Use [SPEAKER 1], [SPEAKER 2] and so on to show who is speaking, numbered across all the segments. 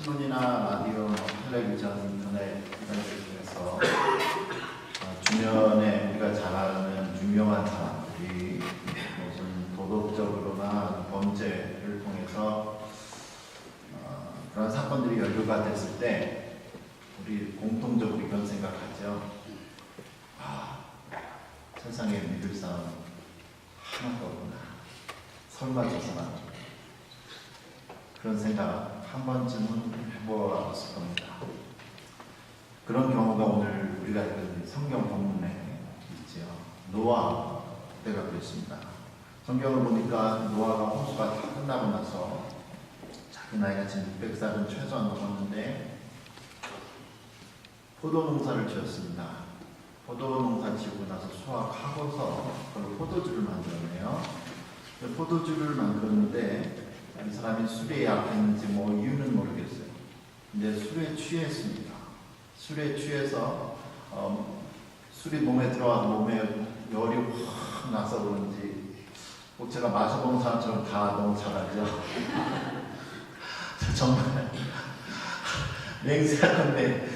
[SPEAKER 1] 신문이나 라디오, 텔레비전, 인터넷 이런 데 중에서 주변에 우리가 잘 아는 유명한 사람들이 무슨 도덕적으로나 범죄를 통해서 그런 사건들이 연루가 됐을 때 우리 공통적으로 이런 생각하죠. 세상에 믿을 사람 하나도 없구나. 설마 저 사람. 그런 생각 한 번쯤은 해보았을 겁니다. 그런 경우가 오늘 우리가 읽은 성경 본문에 있지요. 노아 때가 그랬습니다. 성경을 보니까 노아가 홍수가 다 끝나고 나서 자기 나이가 지금 600살은 최소한 넘었는데 포도농사를 지었습니다. 포도농사 지고 나서 수확하고서 그걸 포도주를 만들었네요. 포도주를 만들었는데 이 사람이 술에 약했는지 뭐 이유는 모르겠어요. 근데 술에 취했습니다. 술에 취해서 술이 몸에 들어와서 몸에 열이 확 나서 그런지 꼭 제가 마셔본 사람처럼 다 너무 잘하죠. 정말 맹세하건데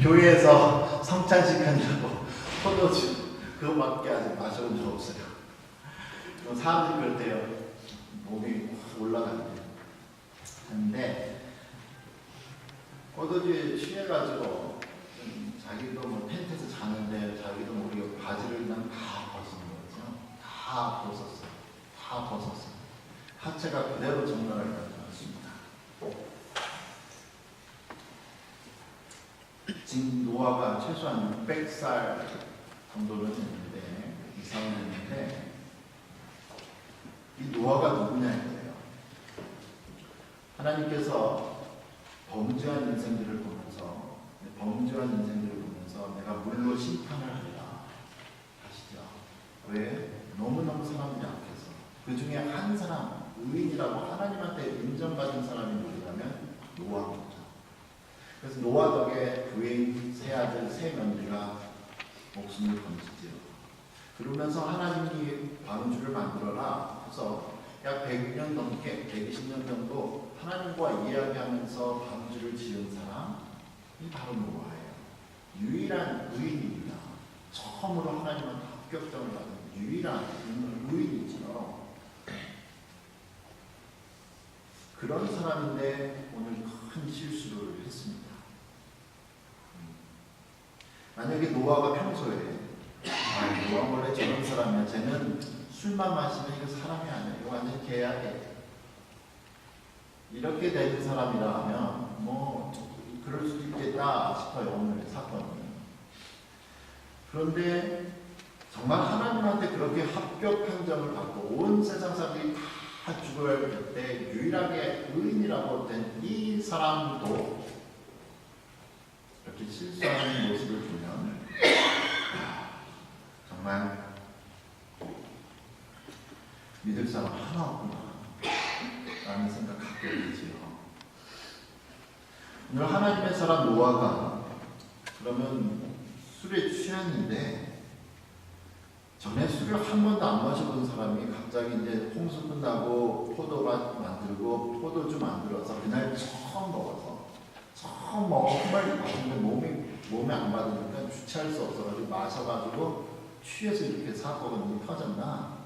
[SPEAKER 1] 교회에서 성찬식 한다고 포도주 그거밖에 아직 마셔본 적 없어요. 사람들이 그럴 때요. 몸이 확 올라간대요. 근데 포도주에 취해가지고 자기도 뭐 텐트에서 자는데 자기도 모르게 바지를 그냥 다 벗은 거죠. 다 벗었어요. 다 벗었어요. 하체가 그대로 정면을 가져왔습니다. 지금 노아가 최소한 600살 정도는 됐는데 이상은 했는데 이 노아가 누구냐 이거예요. 하나님께서 범죄한 인생들을 보면서 내가 물로 심판을 하리라 하시죠. 왜? 너무너무 사람이 약해서 그 중에 한 사람 의인이라고 하나님한테 인정받은 사람이 누구냐면 노아입니다. 그래서 노아 덕에 부인 세 아들 세 며느리가 목숨을 건지지요. 그러면서 하나님이 방주를 만들어라 해서 약 100년 넘게 120년 정도 하나님과 이야기하면서 방주를 지은 사람이 바로 노아예요. 유일한 의인입니다. 처음으로 하나님한테 합격점을 받은 유일한 의인이죠. 그런 사람인데 오늘 큰 실수를 했습니다. 만약에 노아가 평소에 노아 원래 저런 사람이야. 쟤는 술만 마시면 이거 사람이 아니야. 이거 완전 개야. 이렇게 되는 사람이라면 뭐 그럴 수도 있겠다 싶어요. 오늘 사건은. 그런데 정말 하나님한테 그렇게 합격 판정을 받고 온 세상 사람들이 다 죽어야 할 때 유일하게 의인이라고 된 이 사람도 이렇게 실수하는 모습을 보면 정말 믿을 사람 하나 없구나 라는 생각 갖게 되지요. 오늘 하나님의 사람 노아가 그러면 술에 취했는데 전에 술을 한 번도 안 마셔본 사람이 갑자기 이제 홍수 끝나고 포도밭 만들고 포도주 만들어서 그날 처음 먹어서 처음 정말 맛있는데 몸에 안 받으니까 주체할 수 없어가지고 마셔가지고 취해서 이렇게 사고가 터졌나?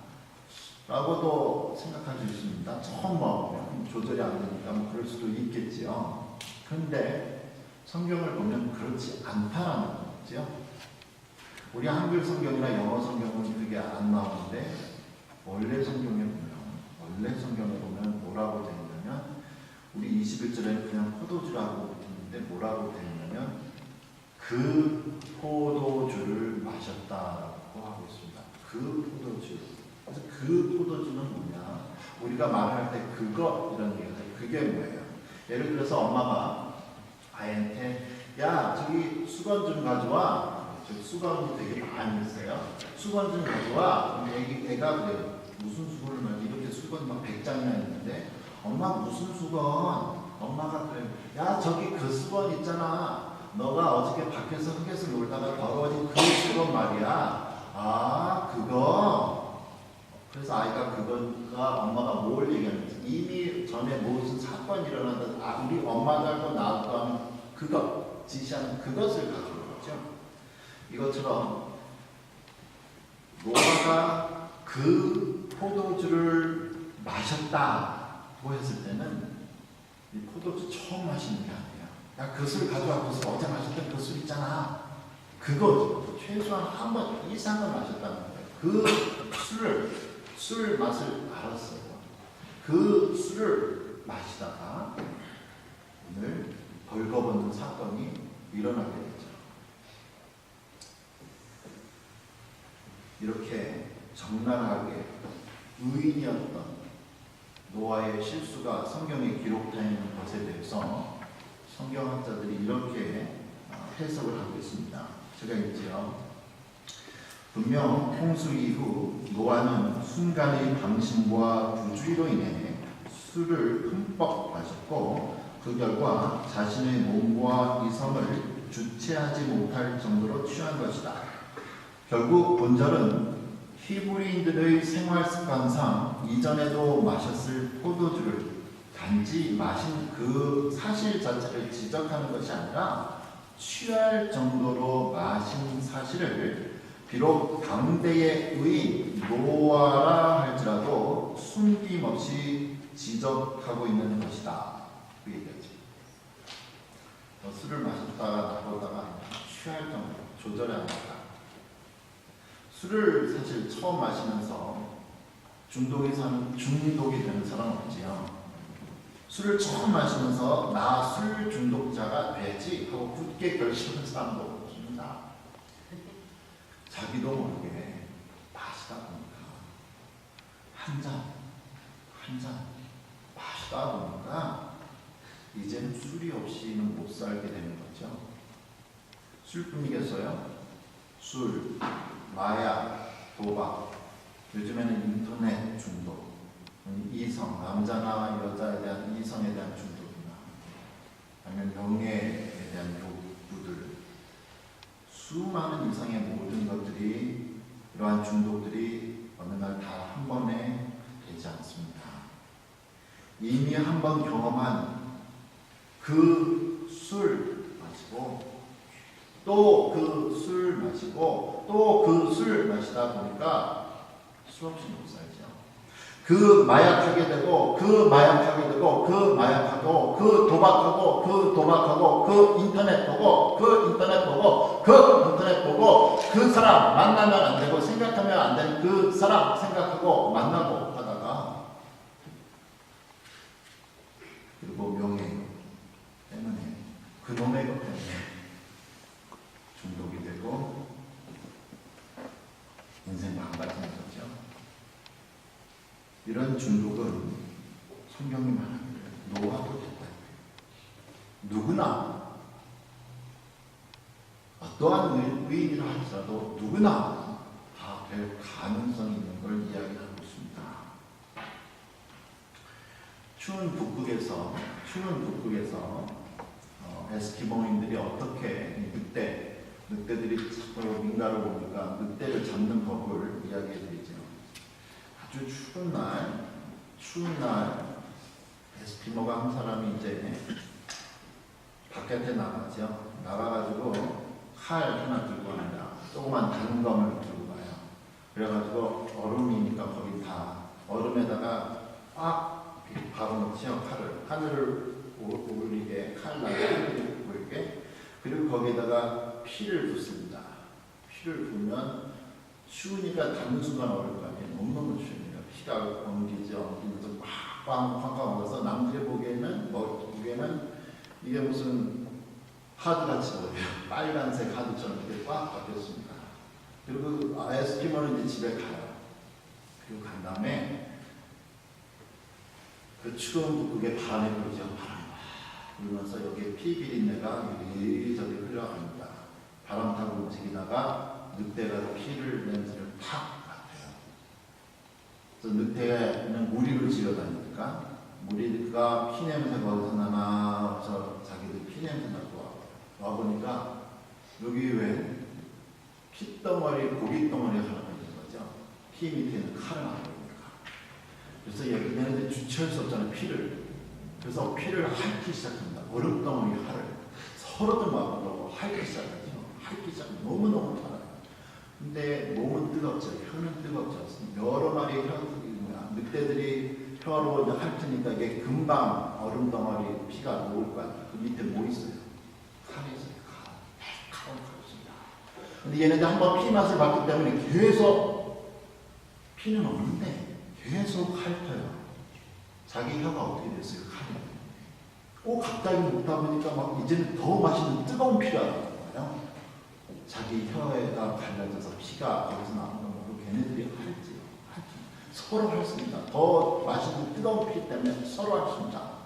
[SPEAKER 1] 라고도 생각할 수 있습니다. 처음 먹으면 조절이 안 되니까 뭐 그럴 수도 있겠지요. 그런데 성경을 보면 그렇지 않다라는 거죠. 우리 한글 성경이나 영어 성경은 그게 안 나오는데 원래 성경에 보면 뭐라고 되어 있냐면 우리 21절에 그냥 포도주라고 있는데 뭐라고 되어 있냐면 그 포도주를 마셨다라고 하고 있습니다. 그 포도주. 그래서 그 포도주는 뭐냐? 우리가 말할 때 그거 이런 얘기가 돼요. 그게 뭐예요? 예를 들어서 엄마가 아이한테 야 저기 수건 좀 가져와. 저기 수건이 되게 많이 있어요. 수건 좀 가져와. 그럼 애가 그래요. 무슨 수건을 말해? 이렇게 수건이 막 100장이나 있는데 엄마 무슨 수건? 엄마가 그래요. 야 저기 그 수건 있잖아. 너가 어저께 밖에서 흙에서 놀다가 더러워진 그 수건 말이야. 아 그거. 그래서 아이가 그거가 엄마가 뭘 얘기하는지 이미 전에 무슨 사건이 일어나든 우리 엄마 닮고 나도 하는 그것, 지시하는 그것을 가져온 거죠. 이것처럼 노아가 그 포도주를 마셨다고 했을 때는 이 포도주 처음 마시는 게 아니에요. 야, 그 술 가져와서 어제 마셨던 그 술 있잖아. 그거 최소한 한 번 이상은 마셨다는 거예요. 그 술 맛을 알았어요. 그 술을 마시다가 오늘 벌거벗는 사건이 일어나게 되죠. 이렇게 적나라하게 의인이었던 노아의 실수가 성경에 기록된 것에 대해서 성경학자들이 이렇게 해석을 하고 있습니다. 제가 읽지요. 분명 홍수 이후 노아는 순간의 방심과 부주의로 인해 술을 흠뻑 마셨고 그 결과 자신의 몸과 이성을 주체하지 못할 정도로 취한 것이다. 결국 본절은 히브리인들의 생활 습관상 이전에도 마셨을 포도주를 단지 마신 그 사실 자체를 지적하는 것이 아니라 취할 정도로 마신 사실을 비록 당대의 의인 노아라 할지라도 숨김없이 지적하고 있는 것이다. 그 얘기죠. 술을 마셨다가 나보다가 취할 정도 조절해야 한다. 술을 사실 처음 마시면서 중독이 되는 사람 없지요. 술을 처음 마시면서 나 술 중독자가 되지 하고 굳게 결심한 사람도 없습니다. 자기도 모르게 마시다 보니까 한 잔 마시다 보니까 이제는 술이 없이는 못 살게 되는 거죠. 술뿐이겠어요? 술, 마약, 도박, 요즘에는 인터넷 중독, 이성, 남자나 여자에 대한 이성에 대한 중독이나 아니면 명예에 대한 욕구들, 수많은 이상의 모든 것들이 이러한 중독들이 어느 날 다 한 번에 되지 않습니다. 이미 한 번 경험한 그 술 마시고 또 그 술 마시고 또 그 술 마시다 보니까 수없이 못 살죠. 그 마약하게 되고 그 마약하게 되고 그 마약하고 그 도박하고 그 도박하고 그 인터넷 보고 그 인터넷 보고 그 인터넷 보고 그 사람 만나면 안 되고 생각하면 안 되는 그 사람 생각하고 만나고 하다가 그리고 명예 때문에 그놈의 것 때문에 중독이 되고 인생 망가지는 거죠. 이런 중독은 성경이 말하기를 노아도 됐다. 누구나 어떠한 의인이라 할지라도 누구나 다 될 가능성이 있는 걸 이야기하고 있습니다. 추운 북극에서 에스키모인들이 어떻게 늑대들이 자꾸 민가를 보니까 늑대를 잡는 법을 이야기해 드리죠. 아주 추운 날 에스키모가 한 사람이 이제 바깥에 나가가지고 칼 하나 들고 갑니다. 조그만 단검을 들고 가요. 그래가지고 얼음이니까 거기 다 얼음에다가 꽉 박아놓지요. 하늘을 올리게 칼날을 보이게. 그리고 거기에다가 피를 붓습니다. 피를 부으면 추우니까 담는 순간 얼을 거 아니에요. 너무너무 추우니까 피가 엉기면서 꽉 엉겨서 남들이 보기에는 이게 무슨 하드같이 보여요. 빨간색 하드처럼 이렇게 꽉 박혔습니다. 그리고 에스키모는 이제 집에 가요. 그리고 간 다음에 그 추운 북극의 바람이 불죠. 바람이 불면서 여기에 피 비린내가 여기저기 흘러갑니다. 바람 타고 움직이다가 늑대가 피를 냄새를 팍 맡아요. 그래서 늑대는 무리를 지어다니니까 무리가 피 냄새가 어디서 나나 해서 자기들 피 냄새 맡고 와보니까 여기 왜 핏덩어리, 고깃덩어리 하나 있는 거죠. 피 밑에는 칼을 안 보입니다. 그래서 얘네들 주체할 수 없잖아요. 그래서 피를 핥기 시작합니다. 얼음덩어리 활을 서로들 막으려고 핥기 시작하죠. 핥기 시작하면 너무너무 달아요. 근데 몸은 뜨겁죠. 혀는 뜨겁지 않습니다. 여러 마리의 늑대들이 혀로 핥으니까 이게 금방 얼음덩어리 피가 녹을 거 아니에요. 그 밑에 뭐 있어요? 칼이 있어요. 칼은 칼입니다. 근데 얘네들 한번 피 맛을 봤기 때문에 계속 피는 없는데 계속 핥아요. 자기 혀가 어떻게 됐어요? 칼이. 갑자기 먹다 보니까 막 이제는 더 맛있는 뜨거운 피가 나는 거예요. 자기 혀에가 갈라져서 피가 거기서 나오는 거 모르고 걔네들이 핥지요. 서로 핥습니다. 더 맛있는 뜨거운 피 때문에 서로 핥습니다.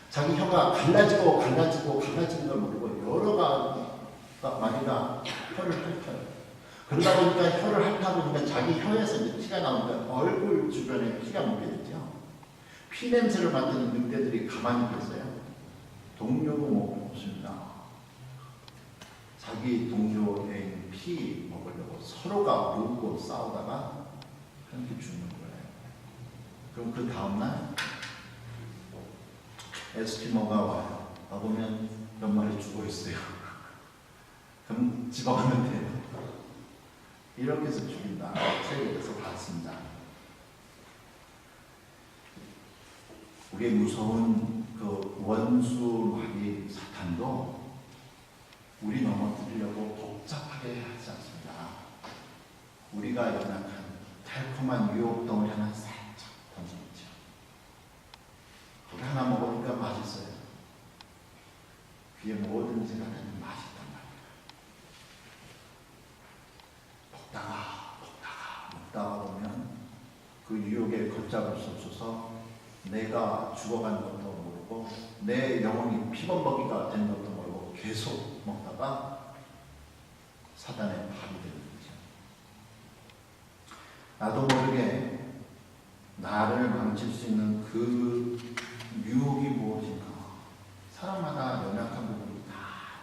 [SPEAKER 1] 자기 혀가 갈라지는 걸 모르고 여러 마리가 혀를 핥아요. 그러다 보니까 혀를 핥다 보니까 자기 혀에서 이제 피가 나오니까 얼굴 주변에 피가 묻게 되죠. 피 냄새를 맡는 늑대들이 가만히 계세요. 동료도 못 먹습니다. 자기 동료의 피 먹으려고 서로가 물고 싸우다가 함께 죽는 거예요. 그럼 그 다음날 에스키모가 와요. 와보면 몇 마리 죽어 있어요. 그럼 집어가면 돼요. 이렇게 해서 죽인다. 책에서 봤습니다. 우리의 무서운 그 원수 마귀 사탄도 우리 넘어뜨리려고 복잡하게 하지 않습니다. 우리가 연약한 달콤한 유혹 덩어리 하나 살짝 던져놓죠. 거기 하나 먹으니까 맛있어요. 귀에 뭐든지 간에 맛있단 말이에요. 먹다가 보면 그 유혹에 걷잡을 수 없어서 내가 죽어가는 것도 모르고 내 영혼이 피범벅이가 된 것도 모르고 계속 먹다가 사단의 밥이 되는 거죠. 나도 모르게 나를 망칠 수 있는 그 유혹이 무엇인가. 사람마다 연약한 부분이 다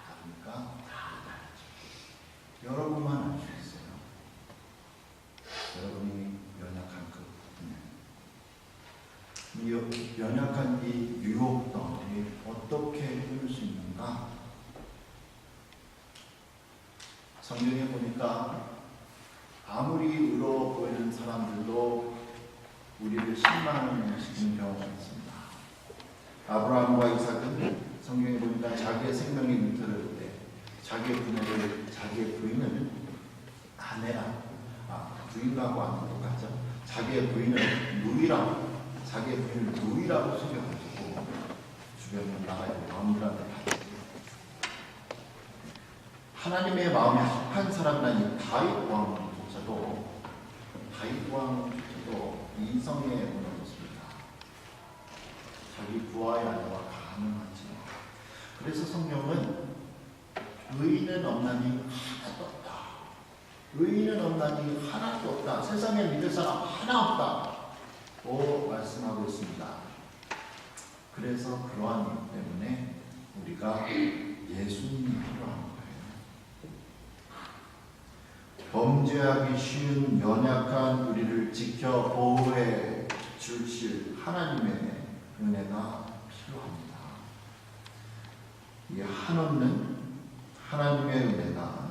[SPEAKER 1] 다르니까 다 다르죠. 여러분만 알 수 있어요. 여러분이 연약한 그 부분에 연약한 이 유혹 덩어리 어떻게 끊을 수 있는가? 성경에 보니까 아무리 의로워 보이는 사람들도 우리를 실망시키는 경우가 있습니다. 아브라함과 이삭은 성경에 보니까 자기의 생명이 위태로울 때 자기의 부인을 부인하고 하는 똑같죠. 자기의 부인을 누이라고 속여가지고 주변 나라의 왕들한테 받지. 하나님의 마음에 합한 사람이라니 다윗 왕조차도 이성에 무너졌습니다. 자기 부하의 아내와 가능하지. 그래서 성경은 의인은 없나니 하나도 없다. 의인은 없나니 하나도 없다. 세상에 믿을 사람 하나 없다고 말씀하고 있습니다. 그래서 그러한 이유 때문에 우리가 예수님이 필요한 거예요. 범죄하기 쉬운 연약한 우리를 지켜 보호해 주실 하나님의 은혜가 필요합니다. 이 한없는 하나님의 은혜가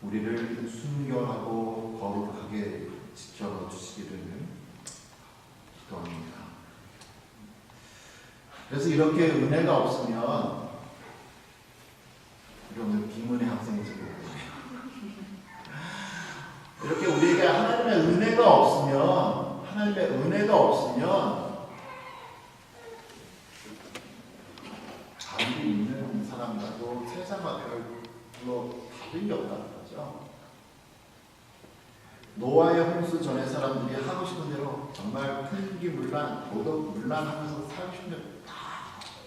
[SPEAKER 1] 우리를 순결하고 거룩하게 지켜주시기를 기도합니다. 그래서 이렇게 은혜가 없으면 우리 오늘 비문의 학생이 지금 이렇게 우리에게 하나님의 은혜가 없으면 아무리 있는 사람과도 세상과 별로 다른 게 없다는 거죠. 노아의 홍수 전에 사람들이 하고 싶은 대로 정말 풍기문란, 도덕문란하면서 살고 싶은 대로 다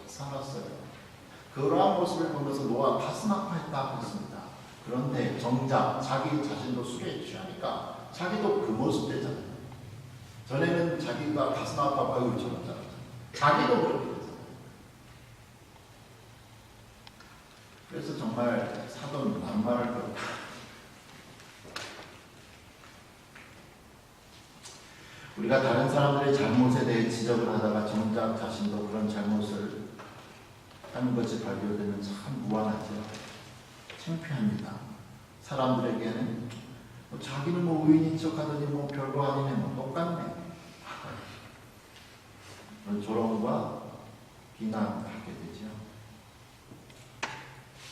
[SPEAKER 1] 살았어요. 그러한 모습을 보면서 노아 가슴 아파했다고 했습니다. 그런데 정작 자기 자신도 술에 취하니까 자기도 그 모습 되잖아요. 전에는 자기가 가슴 아파 아유 저러잖아요. 자기도 그렇게 됐어요. 그래서 정말 사돈 낱말을 걸고 우리가 다른 사람들의 잘못에 대해 지적을 하다가 정작 자신도 그런 잘못을 하는 것이 발견되면 참 무안하죠. 창피합니다. 사람들에게는 자기는 의인인 척하더니 별거 아니네, 똑같네. 조롱과 비난하게 되죠.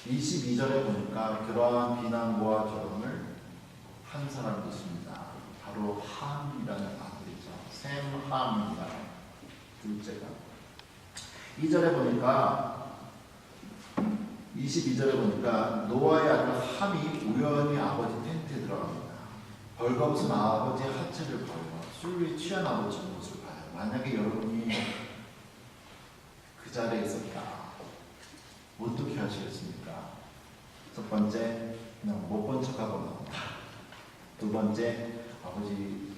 [SPEAKER 1] 22절에 보니까 그러한 비난과 조롱을 한 사람이 있습니다. 바로 함이라는 아들이죠. 샘 함입니다. 둘째가. 2절에 보니까 22절에 보니까 노아의 아들 함이 우연히 아버지 텐트에 들어갑니다. 벌거벗은 아버지의 하체를 벌고 술에 취한 아버지 모습을 봐요. 만약에 여러분이 그 자리에 있었다, 어떻게 하시겠습니까? 첫 번째, 그냥 못 본 척하고 나온다. 두 번째, 아버지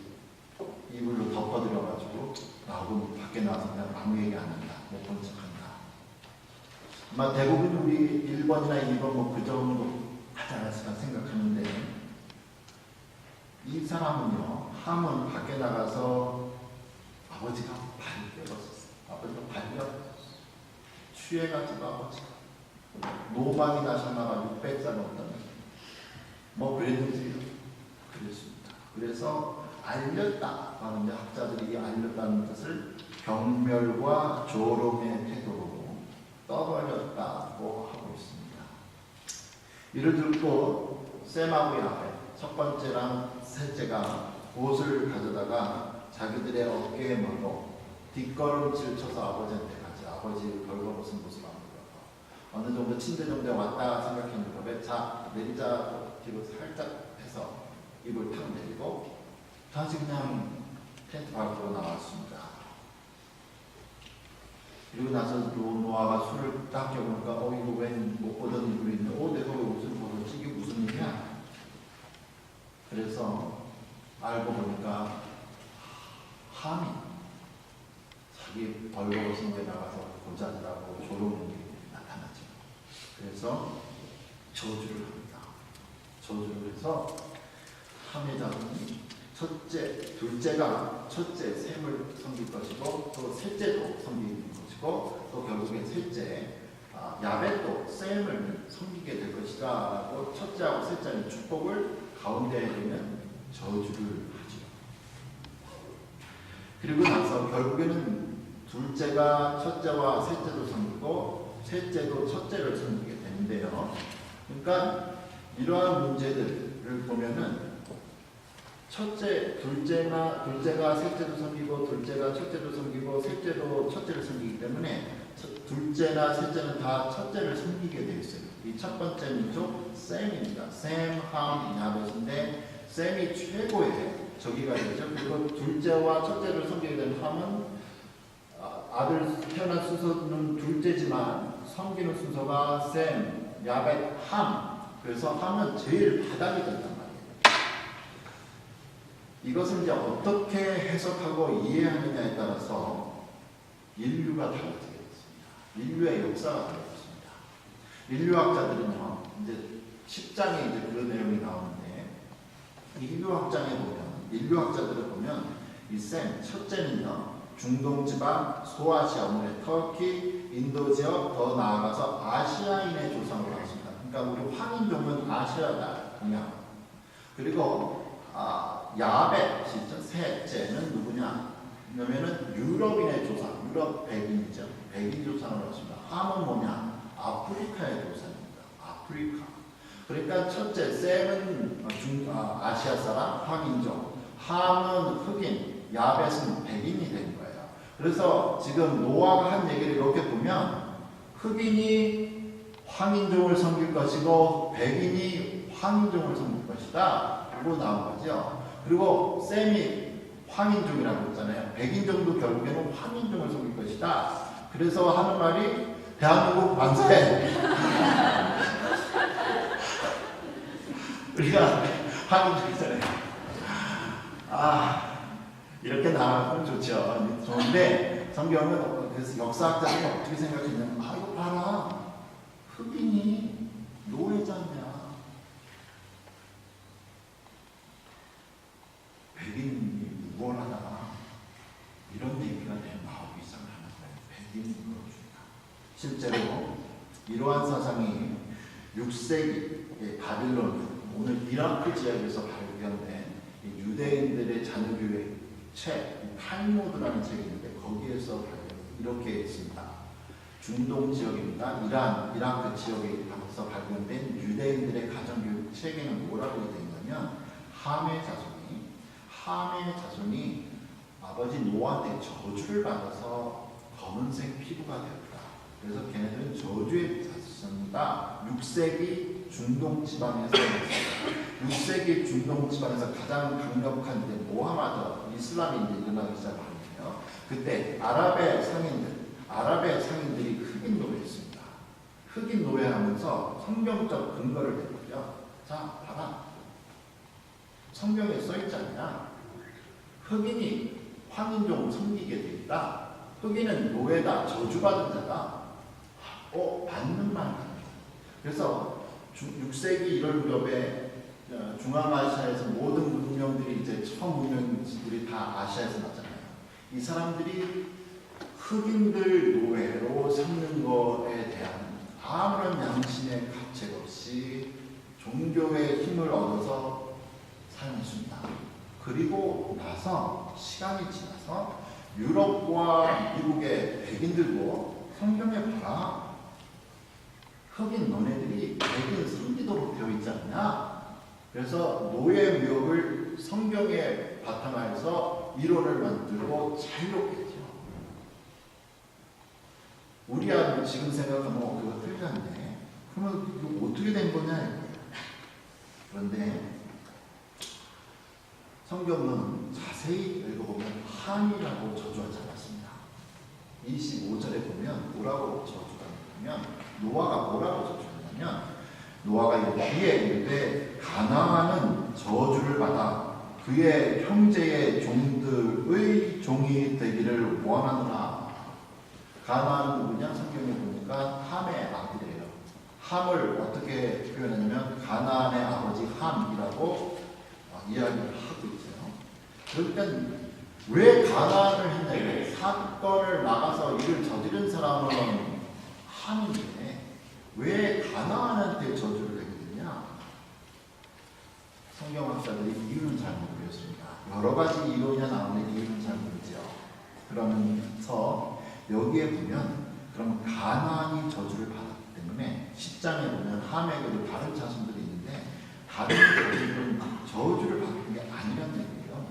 [SPEAKER 1] 이불로 덮어드려가지고 나오고 밖에 나와서 그냥 아무 얘기 안 한다. 못 본 척한다. 아마 대부분 우리 1번이나 2번 그 정도 하지 않았을까 생각하는데, 이 사람은요, 함은 밖에 나가서 아버지가 발견했었어요. 아버지가 발견했었어요. 취해가지고 아버지가 노방이 나셨나가지고 600살 없다는 그랬는지 그랬습니다. 그래서 알렸다 하는 학자들이 알렸다는 뜻을 경멸과 조롱의 태도로 떠벌렸다고 하고 있습니다. 이를 듣고 셈하고 야벳, 첫 번째랑 셋째가 옷을 가져다가 자기들의 어깨에 물고 뒷걸음질 쳐서 아버지한테 가지. 아버지 벌거벗은 모습 안 보여서 어느 정도 침대 정도에 왔다 생각했는데, 자 내리자 뒤로 살짝 해서 입을 탁 내리고 다시 그냥 텐트 밖으로 나왔습니다. 그리고 나서 노아가 술을 딱 껴보니까 이거 웬 못 보던 이불이 있네. 내가 왜 옷을 벗었지? 이게 무슨 일이야? 그래서 알고 보니까 함이 자기 벌거벗은 데 나가서 보자라고 조롱이 나타나죠. 그래서 저주를 합니다. 저주를 해서 함의 자손이 둘째가 첫째 셈을 섬길 것이고, 또 셋째도 섬기는 것이고, 또 결국엔 셋째 야벳도 셈을 섬기게 될 것이다 라고 첫째하고 셋째는 축복을 가운데에 있는 저주를 하죠. 그리고 나서 결국에는 둘째가 첫째와 셋째도 섬기고 셋째도 첫째를 섬기게 되는데요. 그러니까 이러한 문제들을 보면은 둘째가 셋째도 섬기고, 둘째가 첫째도 섬기고, 셋째도 첫째를 섬기기 때문에 둘째나 셋째는 다 첫째를 섬기게 되어 있어요. 이 첫 번째 민족 셈입니다. 셈, 함, 야벳인데 셈이 최고의 저기가 되죠. 그리고 둘째와 첫째를 섬기게 된 함은 아들 태어난 순서는 둘째지만 섬기는 순서가 셈, 야벳, 함. 그래서 함은 제일 바닥이 된단 말이에요. 이것을 이제 어떻게 해석하고 이해하느냐에 따라서 인류가 달라지게 됐습니다. 인류의 역사가 달라졌습니다. 인류학자들은요, 이제 10장에 이제 그 내용이 나오는데, 인류학자들을 보면 이 셈, 첫째는요, 중동 지방, 소아시아, 오늘의 터키, 인도 지역, 더 나아가서 아시아인의 조상으로 나왔습니다. 그러니까 우리 황인종은 아시아다, 동양. 그리고 야벳이죠. 셋째는 누구냐? 그러면은 유럽인의 조상, 유럽 백인이죠. 백인 조상으로 했습니다. 함은 뭐냐? 아프리카의 조상입니다. 아프리카. 그러니까 첫째, 셈은 아시아 사람, 황인종. 함은 흑인, 야벳은 백인이 된 거예요. 그래서 지금 노아가 한 얘기를 이렇게 보면 흑인이 황인종을 섬길 것이고 백인이 황인종을 섬길 것이다. 로 나온 거죠. 그리고 셈이 황인종이라고 했잖아요. 백인종도 결국에는 황인종을 섬길 것이다. 그래서 하는 말이 대한민국 만세. 우리가 황인종이잖아요. 이렇게 나가면 좋죠. 좋은데 성경은 그래서 역사학자들이 어떻게 생각했냐면 이거 봐라. 흑인이 노예자냐. 백인이 무관하다. 이러한 사상이 6세기 바빌론, 오늘 이라크 지역에서 발견된 유대인들의 자녀교회 책, 탈무드라는 책이 있는데 거기에서 이렇게 있습니다. 중동 지역입니다. 이라크 지역에서 발견된 유대인들의 가정교육 책에는 뭐라고 되어 있냐면 함의 자손이 아버지 노아한테 저주를 받아서 검은색 피부가 되었다. 그래서 걔네들은 저주의 자손이다. 6세기 중동 지방에서 6세기 중동 지방에서 가장 강력한 이제 모하마드 이슬람이 이제 일어나기 시작하거든요. 그때 아랍의 상인들이 흑인 노예했습니다. 흑인 노예하면서 성경적 근거를 대고요. 자, 봐라. 성경에 써있잖냐. 흑인이 황인종 섬기게 돼 있다. 흑인은 노예다. 저주받은 자다. 맞는 말 같아요. 그래서 6세기 1월 무렵에 중앙아시아에서 모든 문명들이 이제 처음 문명들이 다 아시아에서 났잖아요. 이 사람들이 흑인들 노예로 삼는 것에 대한 아무런 양심의 가책 없이 종교의 힘을 얻어서 살았습니다. 그리고 나서 시간이 지나서 유럽과 미국의 백인들도 성경에 봐라. 흑인 너네들이 백인 섬기도록 되어 있지 않냐? 그래서 노예 무역을 성경에 바탕하여서 이론을 만들고 자유롭게 했죠. 우리야 지금 생각하면 그거 틀렸네. 그러면 이거 어떻게 된 거냐? 그런데 성경은 자세히 읽어보면 함이라고 저주하지 않았습니다. 25절에 보면 뭐라고 저주하냐면 노아가 뭐라고 저주하냐면 노아가 이르기에 이르되 가나안은 저주를 받아 그의 형제의 종들의 종이 되기를 원하노라. 가나안은 누구냐? 성경에 보니까 함의 아들이에요. 함을 어떻게 표현하냐면 가나안의 아버지 함이라고 이야기를 하고 있어요. 그러니까 왜 가나안을 했냐면 사건을 나가서 일을 저지른 사람은 함인데 왜 가나안한테 저주를 했느냐? 성경학자들이 이유는 잘 모르겠습니다. 여러 가지 이론이 나오는데 이유는 잘 모르죠. 그러면서 여기에 보면 그럼 가나안이 저주를 받았기 때문에 10장에 보면 함에게도 다른 자손들이 있는데 다른 자손들은 저주를 받은 게 아니라는 얘기예요.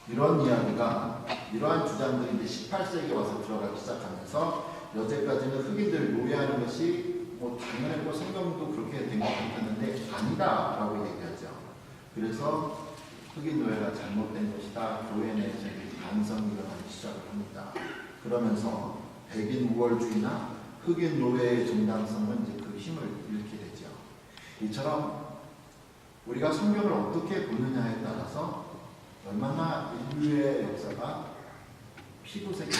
[SPEAKER 1] 이런 이야기가 이러한 주장들이 이제 18세기에 와서 들어가기 시작하면서 여태까지는 흑인들 노예하는 것이 뭐 당연했고 성경도 그렇게 된 것 같았는데 아니다라고 얘기하죠. 그래서 흑인 노예가 잘못된 것이다. 교회 내에서 반성이 일어나기 시작을 합니다. 그러면서 백인 우월주의나 흑인 노예의 정당성은 이제 그 힘을 잃게 되죠. 이처럼 우리가 성경을 어떻게 보느냐에 따라서 얼마나 인류의 역사가 피부색입니다.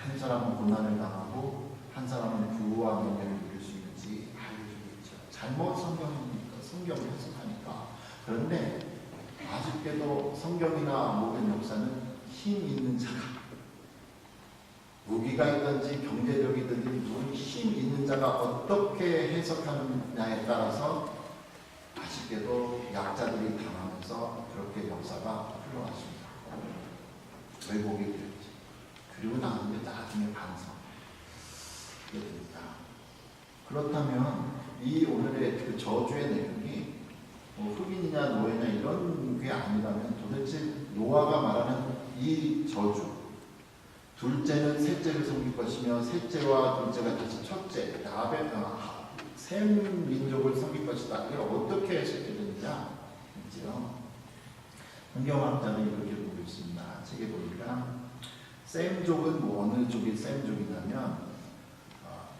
[SPEAKER 1] 한 사람은 고난을 당하고 한 사람은 부와 명예를 누릴 수 있는지 알려주고 있죠. 잘못 성경을 해석하니까. 그런데 아쉽게도 성경이나 모든 역사는 힘 있는 자가 무기가 있든지 경제력이든지 힘 있는 자가 어떻게 해석하느냐에 따라서 아쉽게도 약자들이 당하면서 그렇게 역사가 흘러왔습니다. 왜곡이 되었지. 그리고 나중에 반성이 됩니다. 그렇다면 이 오늘의 그 저주의 내용이 흑인이냐 노예냐 이런 게 아니라면 도대체 노아가 말하는 이 저주, 둘째는 셋째를 섬길 것이며 셋째와 둘째가 다시 첫째, 셈 민족을 섬길 것이다. 이걸 어떻게 해석해야 되느냐? 성경학자는 이렇게 보고 있습니다. 책에 보니까 셈족은 어느 쪽이 셈족이냐면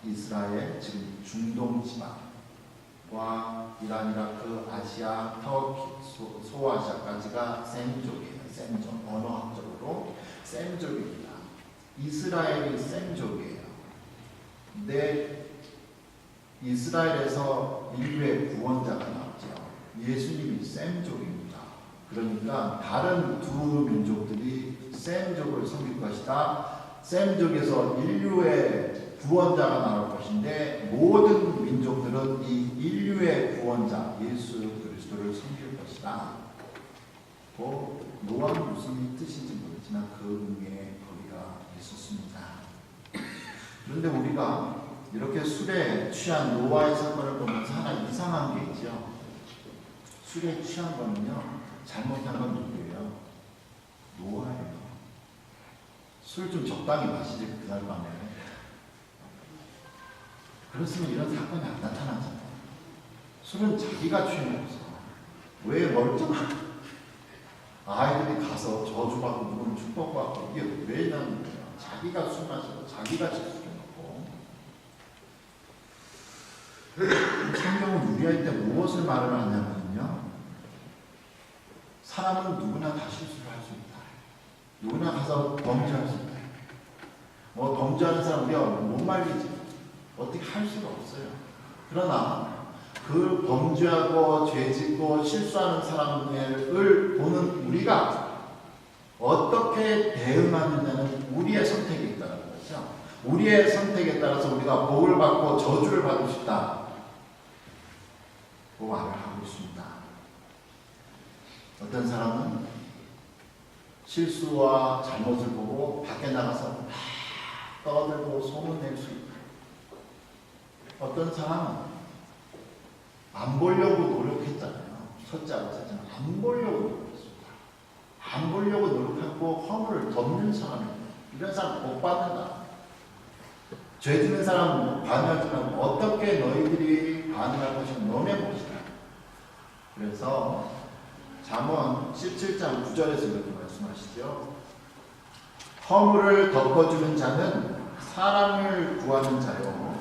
[SPEAKER 1] 이스라엘, 지금 중동 지방과 이란, 이라크, 아시아, 터키, 소아시아까지가 셈족이에요. 셈족, 언어학적으로 셈족입니다. 이스라엘이 셈족이에요. 근데 이스라엘에서 인류의 구원자가 나왔죠. 예수님이 셈족입니다. 그러니까 다른 두 민족들이 셈족을 섬길 것이다. 셈족에서 인류의 구원자가 나올 것인데 모든 민족들은 이 인류의 구원자 예수 그리스도를 섬길 것이다. 노아는 무슨 뜻인지 모르지만 그 의미에 거기가 있었습니다. 그런데 우리가 이렇게 술에 취한 노아의 사건을 보면서 하나 이상한 게 있죠. 술에 취한 거는요, 잘못한 건 누구예요? 노아예요. 술 좀 적당히 마시지 그날 밤에. 그렇으면 이런 사건이 안 나타나잖아요. 술은 자기가 취해먹어서 왜 멀쩡한 아이들이 가서 저주받고 누구는 축복받고 이게 왜 나는 거야? 자기가 술 마시고 자기가 집수해놓고. 성경은 우리할 때 무엇을 말을 하냐면요, 사람은 누구나 다 실수를 할 수 있다. 누구나 가서 범죄할 수 있다. 범죄하는 사람 우리가 못 말리지. 어떻게 할 수가 없어요. 그러나 그 범죄하고 죄짓고 실수하는 사람을 보는 우리가 어떻게 대응하느냐는 우리의 선택에 있다는 거죠. 우리의 선택에 따라서 우리가 복을 받고 저주를 받을 수 있다. 그 말을 하고 있습니다. 어떤 사람은 실수와 잘못을 보고 밖에 나가서 떠들고 소문낼 수 있다. 어떤 사람은 안 보려고 노력했잖아요. 첫째하고 셋째는 안 보려고 노력했습니다. 안 보려고 노력하고 허물을 덮는 사람이에요. 이런 사람 복 받는다. 죄 짓는 사람 반응하지만 어떻게 너희들이 반응할 것이면 너네 몫이다. 그래서 잠언 17장 9절에서 이렇게 말씀하시죠. 허물을 덮어주는 자는 사랑을 구하는 자요,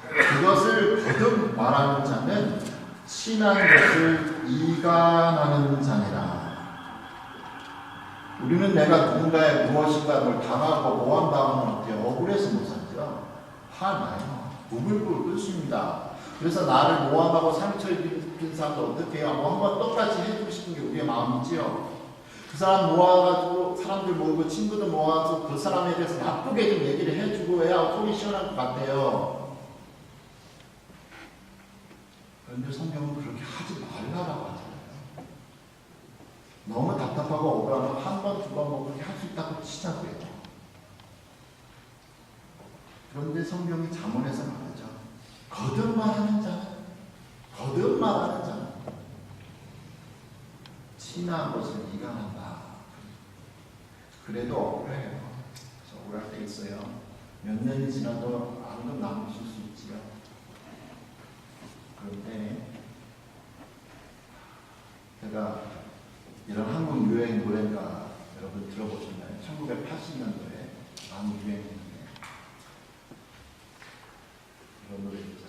[SPEAKER 1] 그것을 거듭 말하는 자는 친한 것을 이간하는 자니라. 우리는 내가 누군가의 무엇인가 뭘 당하고 모함당하면 어때요? 억울해서 못 살죠. 화나요. 부글부글 끓습니다. 그래서 나를 모함하고 상처 입힌 사람도 어떻게 해요? 한번 똑같이 해주고 싶은 게 우리의 마음이지요. 그 사람 모아가지고 사람들 모이고 친구들 모아서 그 사람에 대해서 나쁘게 좀 얘기를 해주고 해야 속이 시원할 것 같아요. 그런데 성경은 그렇게 하지 말라라고 하잖아요. 너무 답답하고 억울하면 한 번, 두 번 그렇게 할 수 있다고 치자고요. 그런데 성경이 잠언에서 말하죠. 거듭말하는 자는 친한 것을 이간한다. 그래도 억울해요. 그래서 억울할 때 있어요. 몇 년이 지나도 아무도 남으실 수 있지요. 그런데 제가 이런 한국 유행 노래가 여러분 들어보셨나요? 1980년도에 많이 유행했는데 이런 노래 있죠.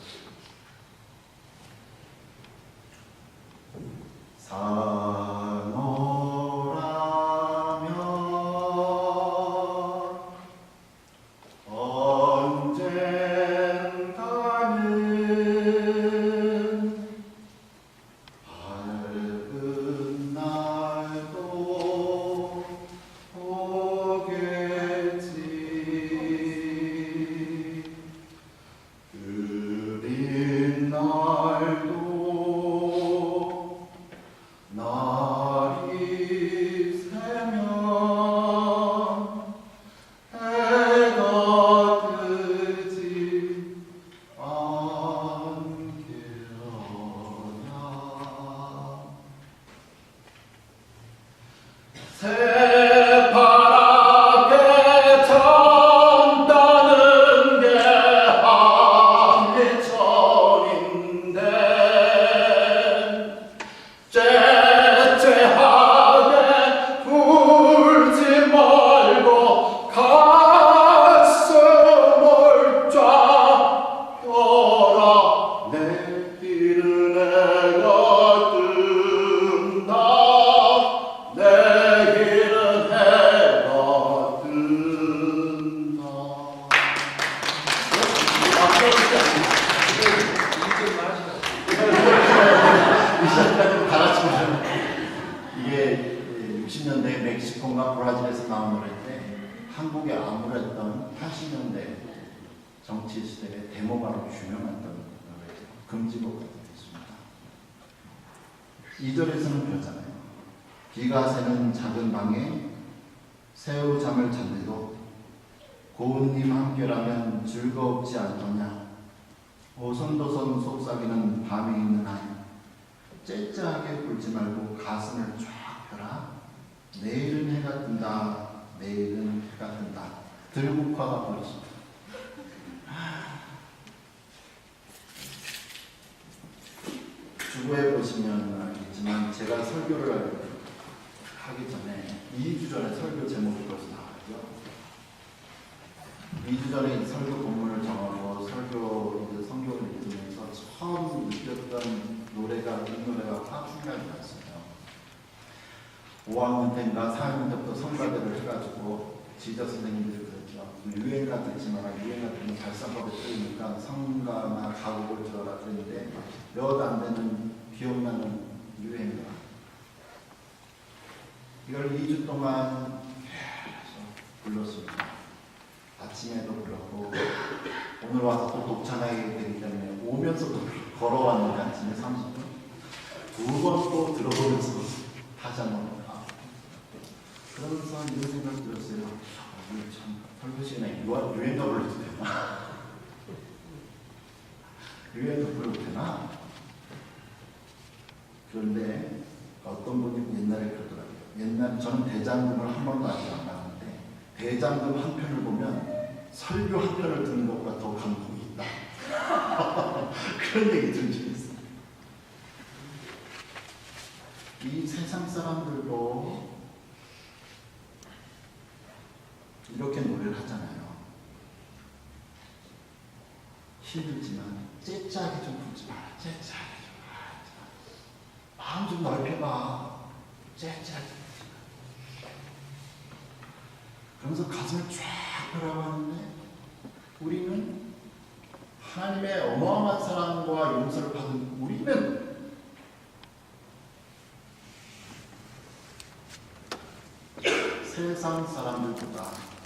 [SPEAKER 1] 이게 60년대 멕시코나 브라질에서 나온 노래인데 한국에 암울했던 80년대 정치 시대의 데모가로 유명했던 노래죠. 금지곡 같은 게 있습니다. 2절에서는 그러잖아요. 비가 새는 작은 방에 새우 잠을 잔대도 고운님 함께라면 즐겁지 않더냐. 오손도손 속삭이는 밤이 있는 한 째째하게 굴지 말고 가슴을 쫙 펴라. 내일은 해가 뜬다. 내일은 해가 뜬다. 들국화가 버렸습니다. 주보에 보시면 알겠지만 제가 설교를 하기 전에 2주 전에 설교 제목이 벌써 나왔죠. 2주 전에 설교 본문을 정하고 설교 성경을 읽으면서 처음 느꼈던 노래가 이 노래가 확 생각이 났어요. 5학년 때인가 4학년 때부터 성가대를 해가지고 지저 선생님들이 그랬죠. 유행가 듣지 마라. 유행가 듣는 발성법에 틀리니까 성가나 가곡을 들어라 그랬는데 몇 안 되는 기억나는 유행가. 이걸 2주 동안 계속 불렀습니다. 아침에도 불렀고 오늘 와서 또 독찬하게 되기 때문에 오면서도 걸어왔는데 아침에 30분 2번 또 들어보면서 다시 한번 그러면서 이런 생각 들었어요. 참 설교 시간에 유행가 불러도 되나? 유행가 불러도 되나? 그런데 어떤 분이 옛날에 그러더라고요. 옛날 저는 대장금을 한 번도 아직 안 봤는데 대장금 한 편을 보면 설교 한 편을 듣는 것보다 더 감동이 있다. 그런 얘기 들은 적이 있어요. 이 세상 사람들도 이렇게 노래를 하잖아요. 힘들지만 째짜하게 좀 부르지 마라. 째짜하게 좀 마음 좀 넓혀봐. 째짜하게 부르지 마라. 그러면서 가슴을 쫙 펴라고 하는데 우리는 하나님의 어마어마한 사랑과 용서를 받은 우리는 세상 사람들보다